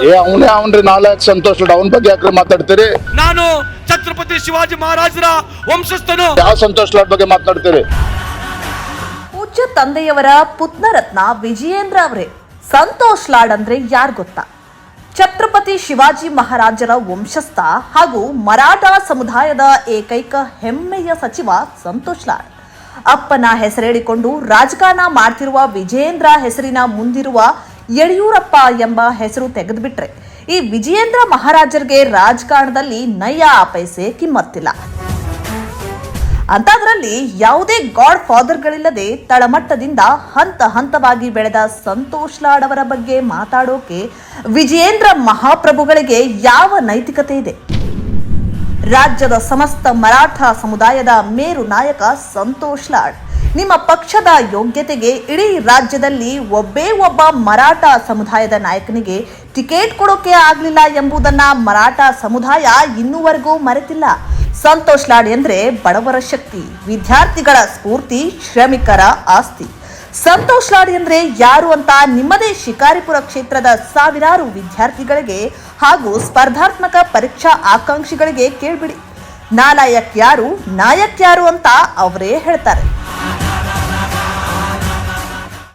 ಅವನ್ರಿ ನಾಲ್ಕು ಸಂತೋಷ್ ಲಾಡ್ ಅವನ ಬಗ್ಗೆ ಯಾಕ್ರಿ ಮಾತಾಡ್ತೀರಿ? ನಾನು ಛತ್ರಪತಿ ಶಿವಾಜಿ ಮಹಾರಾಜರ ವಂಶಸ್ಥನು. ಯಾವ ಸಂತೋಷ್ ಲಾಡ್ ಬಗ್ಗೆ ಮಾತಾಡ್ತೀರಿ? ಪೂಜ್ಯ ತಂದೆಯವರ ಪುತ್ರರತ್ನ ವಿಜಯೇಂದ್ರ ಅವರೇ. ಸಂತೋಷ್ ಲಾಡ್ ಅಂದ್ರೆ ಯಾರು ಗೊತ್ತಾ? ಛತ್ರಪತಿ ಶಿವಾಜಿ ಮಹಾರಾಜರ ವಂಶಸ್ಥ ಹಾಗೂ ಮರಾಠ ಸಮುದಾಯದ ಏಕೈಕ ಹೆಮ್ಮೆಯ ಸಚಿವ ಸಂತೋಷ್ ಲಾಡ್. ಅಪ್ಪನ ಹೆಸರೇಳಿಕೊಂಡು ರಾಜಕಾರಣ ಮಾಡ್ತಿರುವ ವಿಜಯೇಂದ್ರ ಹೆಸರಿನ ಮುಂದಿರುವ ಯಡಿಯೂರಪ್ಪ ಎಂಬ ಹೆಸರು ತೆಗೆದುಬಿಟ್ರೆ ಈ ವಿಜಯೇಂದ್ರ ಮಹಾರಾಜರಿಗೆ ರಾಜಕಾರಣದಲ್ಲಿ ನಯ ಪೈಸೆ ಕಿಮ್ಮತ್ತಿಲ್ಲ. ಅಂಥದ್ರಲ್ಲಿ ಯಾವುದೇ ಗಾಡ್ ಫಾದರ್ಗಳಿಲ್ಲದೆ ತಳಮಟ್ಟದಿಂದ ಹಂತ ಹಂತವಾಗಿ ಬೆಳೆದ ಸಂತೋಷ್ ಲಾಡ್ ಅವರ ಬಗ್ಗೆ ಮಾತಾಡೋಕೆ ವಿಜಯೇಂದ್ರ ಮಹಾಪ್ರಭುಗಳಿಗೆ ಯಾವ ನೈತಿಕತೆ ಇದೆ? ರಾಜ್ಯದ ಸಮಸ್ತ ಮರಾಠ ಸಮುದಾಯದ ಮೇರು ನಾಯಕ ಸಂತೋಷ್ ಲಾಡ್. ನಿಮ್ಮ ಪಕ್ಷದ ಯೋಗ್ಯತೆಗೆ ಇಡೀ ರಾಜ್ಯದಲ್ಲಿ ಒಬ್ಬೇ ಒಬ್ಬ ಮರಾಠ ಸಮುದಾಯದ ನಾಯಕನಿಗೆ ಟಿಕೆಟ್ ಕೊಡೋಕೆ ಆಗಲಿಲ್ಲ ಎಂಬುದನ್ನ ಮರಾಠ ಸಮುದಾಯ ಇನ್ನೂವರೆಗೂ ಮರೆತಿಲ್ಲ. ಸಂತೋಷ್ ಲಾಡ್ ಎಂದ್ರೆ ಬಡವರ ಶಕ್ತಿ, ವಿದ್ಯಾರ್ಥಿಗಳ ಸ್ಫೂರ್ತಿ, ಶ್ರಮಿಕರ ಆಸ್ತಿ. ಸಂತೋಷ್ ಲಾಡ್ ಎಂದ್ರೆ ಯಾರು ಅಂತ ನಿಮ್ಮದೇ ಶಿಕಾರಿಪುರ ಕ್ಷೇತ್ರದ ಸಾವಿರಾರು ವಿದ್ಯಾರ್ಥಿಗಳಿಗೆ ಹಾಗೂ ಸ್ಪರ್ಧಾತ್ಮಕ ಪರೀಕ್ಷಾ ಆಕಾಂಕ್ಷಿಗಳಿಗೆ ಕೇಳ್ಬಿಡಿ. ನಾಲಾಯಕ್ ಯಾರು, ನಾಯಕ್ ಯಾರು ಅಂತ ಅವರೇ ಹೇಳ್ತಾರೆ.